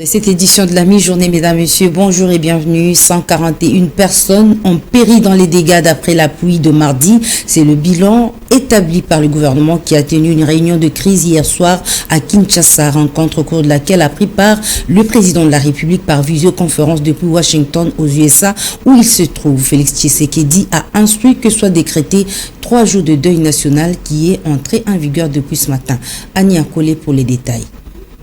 Cette édition de la mi-journée, mesdames, messieurs, bonjour et bienvenue. 141 personnes ont péri dans les dégâts d'après la pluie de mardi. C'est le bilan établi par le gouvernement qui a tenu une réunion de crise hier soir à Kinshasa, rencontre au cours de laquelle a pris part le président de la République par visioconférence depuis Washington aux USA où il se trouve. Félix Tshisekedi a instruit que soit décrété 3 jours de deuil national qui est entré en vigueur depuis ce matin. Annie Akole pour les détails.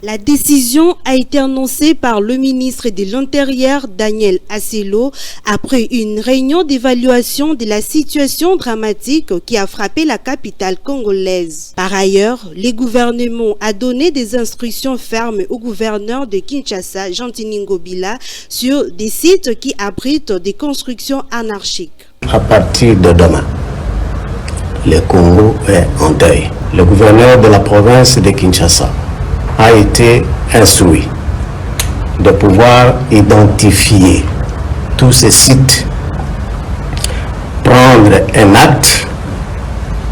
La décision a été annoncée par le ministre de l'Intérieur, Daniel Aselo, après une réunion d'évaluation de la situation dramatique qui a frappé la capitale congolaise. Par ailleurs, le gouvernement a donné des instructions fermes au gouverneur de Kinshasa, Jean-Tini Ngobila, sur des sites qui abritent des constructions anarchiques. À partir de demain, le Congo est en deuil. Le gouverneur de la province de Kinshasa a été instruit de pouvoir identifier tous ces sites, prendre un acte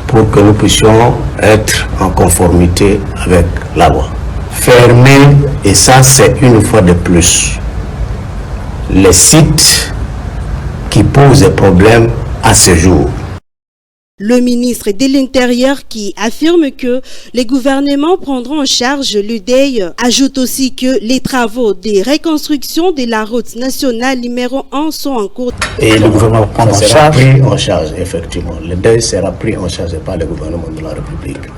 pour que nous puissions être en conformité avec la loi. Fermer, et ça c'est une fois de plus, les sites qui posent des problèmes à ce jour. Le ministre de l'Intérieur qui affirme que les gouvernements prendront en charge le deuil ajoute aussi que les travaux de reconstruction de la route nationale numéro 1 sont en cours. Et le gouvernement prendra pris en charge, effectivement. Le deuil sera pris en charge par le gouvernement de la République.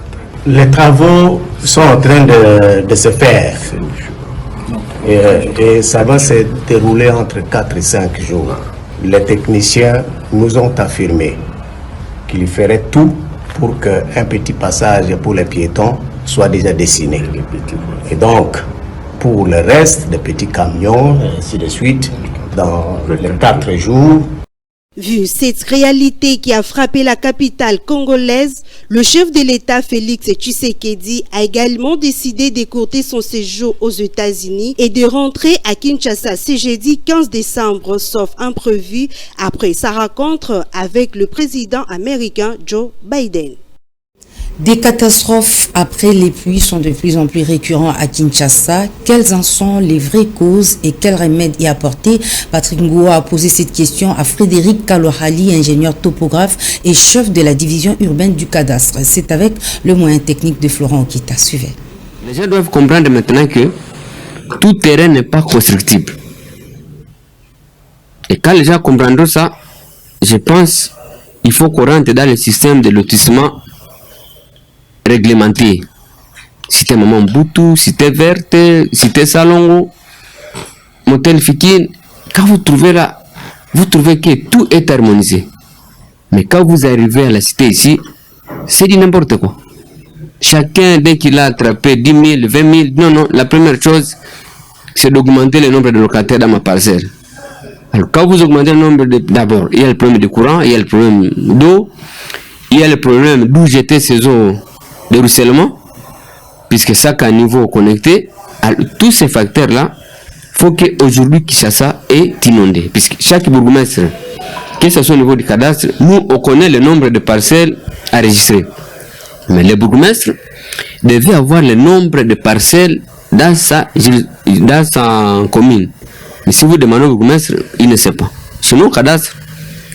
Les travaux sont en train de se faire. Et ça va se dérouler entre 4 et 5 jours. Les techniciens nous ont affirmé qu'il ferait tout pour qu'un petit passage pour les piétons soit déjà dessiné. Et donc, pour le reste des petits camions, et ainsi de suite, dans les 4 jours. Vu cette réalité qui a frappé la capitale congolaise, le chef de l'État Félix Tshisekedi a également décidé d'écourter son séjour aux États-Unis et de rentrer à Kinshasa ce jeudi 15 décembre, sauf imprévu, après sa rencontre avec le président américain Joe Biden. Des catastrophes après les pluies sont de plus en plus récurrentes à Kinshasa. Quelles en sont les vraies causes et quels remèdes y apporter? Patrick Ngoua a posé cette question à Frédéric Kalohali, ingénieur topographe et chef de la division urbaine du cadastre. C'est avec le moyen technique de Florent Okita. Suivez. Les gens doivent comprendre maintenant que tout terrain n'est pas constructible. Et quand les gens comprendront ça, je pense qu'il faut qu'on rentre dans le système de lotissement réglementé. Cité Maman Boutou, Cité Verte, Cité Salongo, Motel Fikine. Quand vous trouvez là, vous trouvez que tout est harmonisé. Mais quand vous arrivez à la cité ici, c'est du n'importe quoi. Chacun, dès qu'il a attrapé 10 000, 20 000, non, la première chose, c'est d'augmenter le nombre de locataires dans ma parcelle. Alors, quand vous augmentez le nombre d'abord, il y a le problème de courant, il y a le problème d'eau, il y a le problème d'où jeter ces eaux de ruissellement, puisque chaque niveau connecté, tous ces facteurs-là, il faut qu'aujourd'hui Kinshasa est inondé, puisque chaque bourgmestre, que ce soit au niveau du cadastre, nous, on connaît le nombre de parcelles enregistrées. Mais le bourgmestre devait avoir le nombre de parcelles dans sa commune. Mais si vous demandez au bourgmestre, il ne sait pas. Chez nous, au cadastre,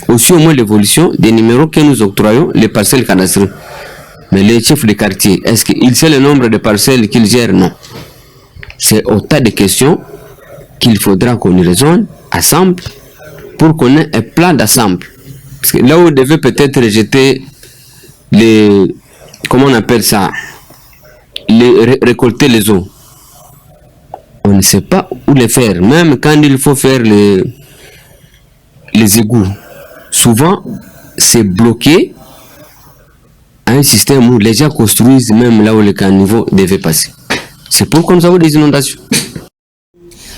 aussi au moins l'évolution des numéros que nous octroyons, les parcelles cadastrales. Mais les chefs de quartier, est-ce qu'ils savent le nombre de parcelles qu'ils gèrent? Non. C'est autant de questions qu'il faudra qu'on y raisonne ensemble pour qu'on ait un plan d'ensemble. Parce que là où on devait peut-être rejeter les... Comment on appelle ça? Récolter les eaux. On ne sait pas où les faire. Même quand il faut faire les égouts. Souvent, c'est bloqué à un système où les gens construisent même là où le caniveau devait passer. C'est pourquoi nous avons des inondations.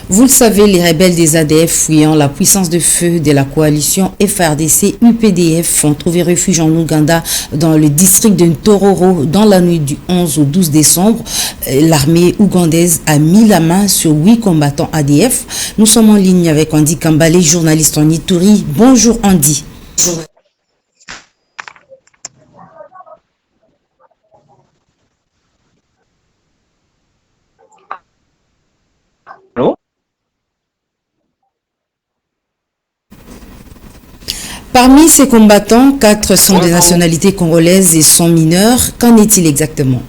Vous le savez, les rebelles des ADF fuyant la puissance de feu de la coalition FRDC-UPDF ont trouvé refuge en Ouganda dans le district de Ntororo dans la nuit du 11 au 12 décembre. L'armée ougandaise a mis la main sur 8 combattants ADF. Nous sommes en ligne avec Andy Kambale, journaliste en Ituri. Bonjour Andy. Allô? Parmi ces combattants, 4 sont de nationalité congolaise et sont mineurs. Qu'en est-il exactement?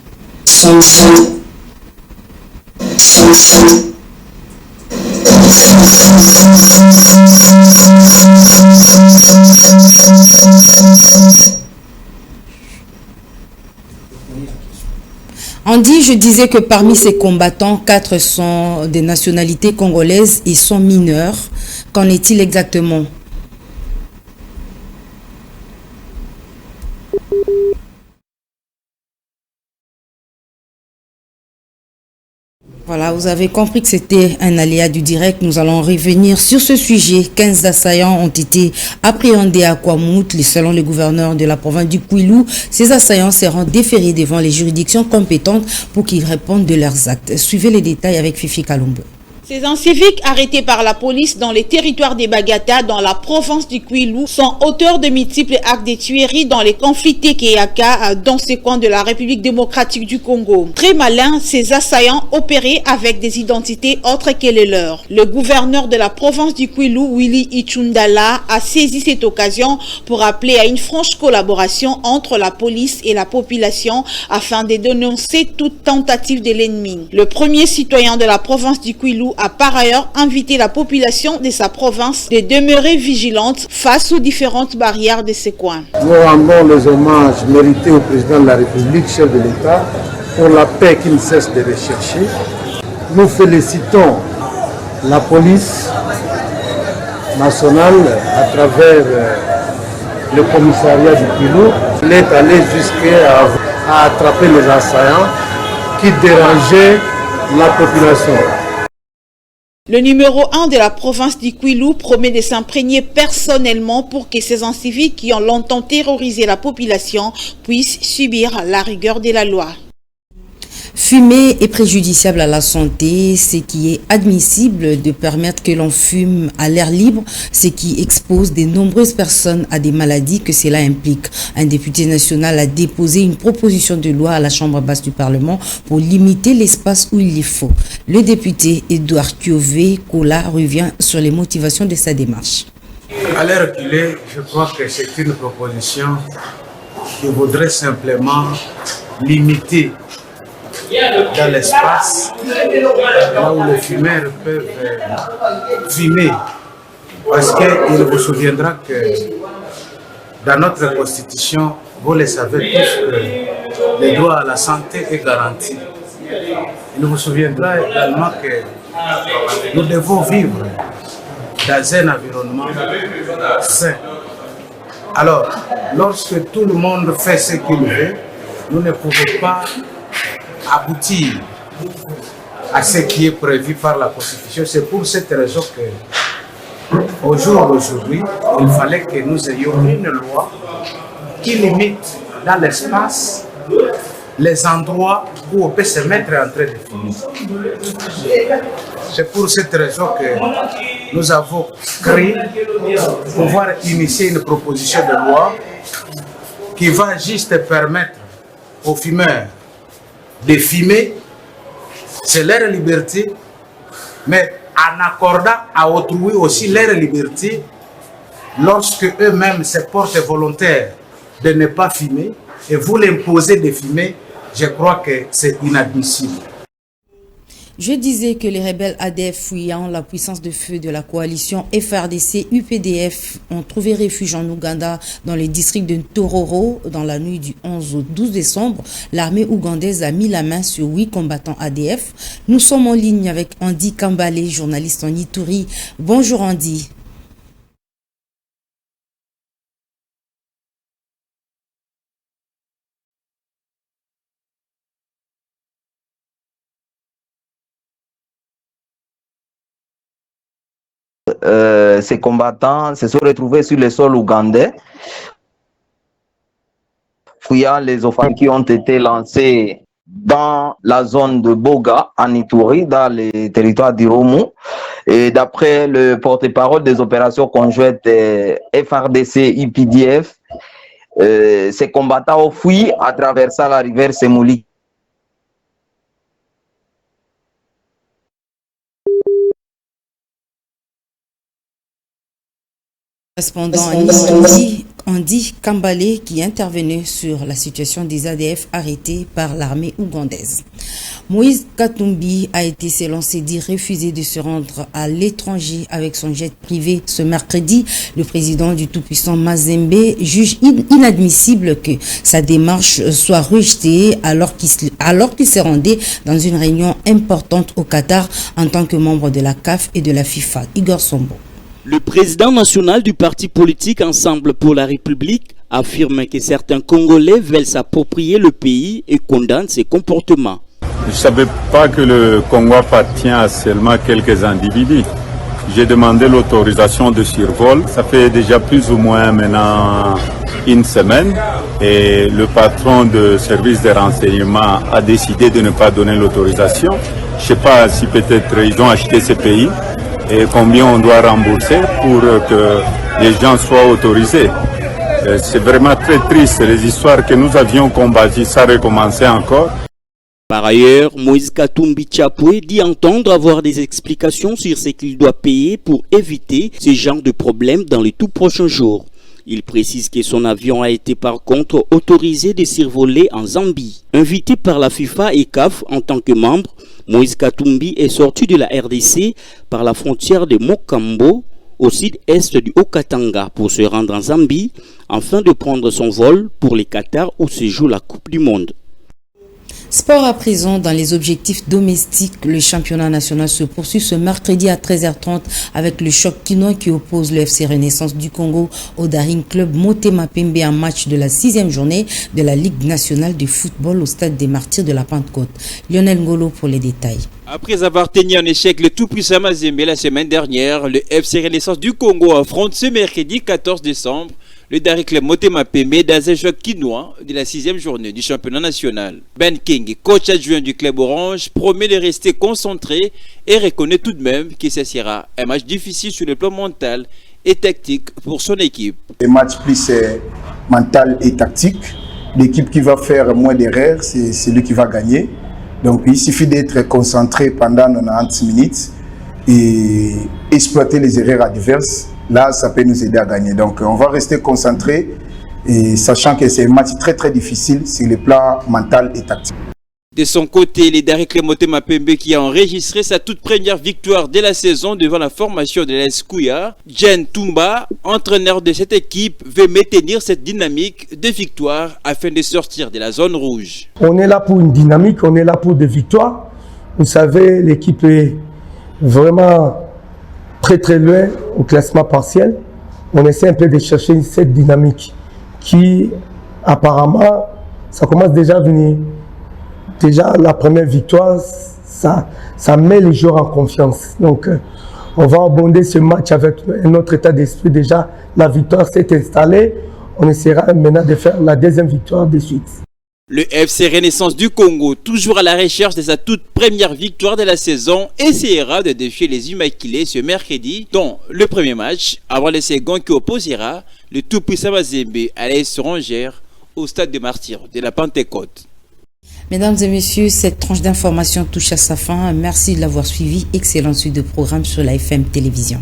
Andy, je disais que parmi ces combattants, 4 sont des nationalités congolaises et sont mineurs. Qu'en est-il exactement? Voilà, vous avez compris que c'était un aléa du direct. Nous allons revenir sur ce sujet. 15 assaillants ont été appréhendés à Kwamout, selon le gouverneur de la province du Kwilu. Ces assaillants seront déférés devant les juridictions compétentes pour qu'ils répondent de leurs actes. Suivez les détails avec Fifi Kalumbo. Ces inciviques arrêtés par la police dans les territoires des Bagata, dans la province du Kwilu, sont auteurs de multiples actes de tueries dans les conflits Tekeyaka dans ces coins de la République démocratique du Congo. Très malins, ces assaillants opéraient avec des identités autres que les leurs. Le gouverneur de la province du Kwilu, Willy Ichundala, a saisi cette occasion pour appeler à une franche collaboration entre la police et la population afin de dénoncer toute tentative de l'ennemi. Le premier citoyen de la province du Kwilu a par ailleurs invité la population de sa province de demeurer vigilante face aux différentes barrières de ces coins. Nous rendons les hommages mérités au président de la République, chef de l'État, pour la paix qu'il ne cesse de rechercher. Nous félicitons la police nationale à travers le commissariat du Kwilu. Il est allé jusqu'à attraper les assaillants qui dérangeaient la population. Le numéro 1 de la province du Kwilu promet de s'imprégner personnellement pour que ces inciviques qui ont longtemps terrorisé la population puissent subir la rigueur de la loi. Fumer est préjudiciable à la santé, ce qui est admissible de permettre que l'on fume à l'air libre, ce qui expose de nombreuses personnes à des maladies que cela implique. Un député national a déposé une proposition de loi à la Chambre basse du Parlement pour limiter l'espace où il est faut. Le député Edouard Kiové Kola revient sur les motivations de sa démarche. À l'heure qu'il est, je crois que c'est une proposition qui voudrait simplement limiter dans l'espace là où les fumeurs peuvent fumer. Parce qu'il vous souviendra que dans notre constitution, vous le savez tous, que le droit à la santé est garanti. Il vous souviendra également que nous devons vivre dans un environnement sain. Alors, lorsque tout le monde fait ce qu'il veut, nous ne pouvons pas aboutir à ce qui est prévu par la Constitution. C'est pour cette raison que, au jour d'aujourd'hui, il fallait que nous ayons une loi qui limite dans l'espace les endroits où on peut se mettre en train de fumer. C'est pour cette raison que nous avons créé pour pouvoir initier une proposition de loi qui va juste permettre aux fumeurs de fumer, c'est leur liberté, mais en accordant à autrui aussi leur liberté lorsque eux-mêmes se portent volontaires de ne pas fumer et vous l'imposez de fumer, je crois que c'est inadmissible. Je disais que les rebelles ADF fuyant la puissance de feu de la coalition FRDC-UPDF ont trouvé refuge en Ouganda dans les districts de Tororo. Dans la nuit du 11 au 12 décembre, l'armée ougandaise a mis la main sur 8 combattants ADF. Nous sommes en ligne avec Andy Kambale, journaliste en Ituri. Bonjour Andy. Ces combattants se sont retrouvés sur le sol ougandais, fuyant les offensives qui ont été lancées dans la zone de Boga, en Ituri, dans les territoires d'Irumu. Et d'après le porte-parole des opérations conjointes FRDC-UPDF, ces combattants ont fui à traversant la rivière Semouli. Correspondant Andy Kambale qui intervenait sur la situation des ADF arrêtés par l'armée ougandaise. Moïse Katumbi a été, selon ses dires, refusé de se rendre à l'étranger avec son jet privé ce mercredi. Le président du tout-puissant Mazembe juge inadmissible que sa démarche soit rejetée alors qu'il se rendait dans une réunion importante au Qatar en tant que membre de la CAF et de la FIFA. Igor Sombo. Le président national du parti politique Ensemble pour la République affirme que certains Congolais veulent s'approprier le pays et condamne ces comportements. Je ne savais pas que le Congo appartient à seulement quelques individus. J'ai demandé l'autorisation de survol. Ça fait déjà plus ou moins maintenant une semaine. Et le patron de service de renseignement a décidé de ne pas donner l'autorisation. Je ne sais pas si peut-être ils ont acheté ce pays et combien on doit rembourser pour que les gens soient autorisés. C'est vraiment très triste. Les histoires que nous avions combattues, ça recommençait encore. Par ailleurs, Moïse Katumbi Chapwe dit entendre avoir des explications sur ce qu'il doit payer pour éviter ce genre de problème dans les tout prochains jours. Il précise que son avion a été par contre autorisé de survoler en Zambie. Invité par la FIFA et CAF en tant que membre, Moïse Katumbi est sorti de la RDC par la frontière de Mokambo au sud-est du Haut-Katanga pour se rendre en Zambie afin de prendre son vol pour les Qatar où se joue la Coupe du Monde. Sport à présent, dans les objectifs domestiques, le championnat national se poursuit ce mercredi à 13h30 avec le choc quinois qui oppose le FC Renaissance du Congo au Daring Club Motema Pembe, un match de la 6e journée de la Ligue nationale de football au stade des Martyrs de la Pentecôte. Lionel Ngolo pour les détails. Après avoir tenu en échec le tout-puissant Mazembe la semaine dernière, le FC Renaissance du Congo affronte ce mercredi 14 décembre le Daring Club Motema Pembe dans un choc quinois de la 6e journée du championnat national. Ben King, coach adjoint du club orange, promet de rester concentré et reconnaît tout de même que ce sera un match difficile sur le plan mental et tactique pour son équipe. Les matchs plus mental et tactique, l'équipe qui va faire moins d'erreurs, c'est celui qui va gagner. Donc il suffit d'être concentré pendant 90 minutes et exploiter les erreurs adverses. Là, ça peut nous aider à gagner. Donc, on va rester concentré et sachant que c'est un match très très difficile sur le plan mental et tactique. De son côté, le Daring Club Motema Pembe qui a enregistré sa toute première victoire de la saison devant la formation de l'AS Kouya, Jen Toumba, entraîneur de cette équipe, veut maintenir cette dynamique de victoire afin de sortir de la zone rouge. On est là pour une dynamique, on est là pour des victoires. Vous savez, l'équipe est vraiment très très loin au classement partiel. On essaie un peu de chercher cette dynamique qui apparemment ça commence déjà à venir. Déjà la première victoire, ça met les joueurs en confiance. Donc on va abonder ce match avec un autre état d'esprit. Déjà la victoire s'est installée, on essaiera maintenant de faire la deuxième victoire de suite. Le FC Renaissance du Congo, toujours à la recherche de sa toute première victoire de la saison, essaiera de défier les Immaculés ce mercredi, dont le premier match, avant le second qui opposera le tout-puissant Mazembe à l'AS Rangers au stade des Martyrs de la Pentecôte. Mesdames et messieurs, cette tranche d'information touche à sa fin. Merci de l'avoir suivi. Excellente suite de programme sur la FM Télévision.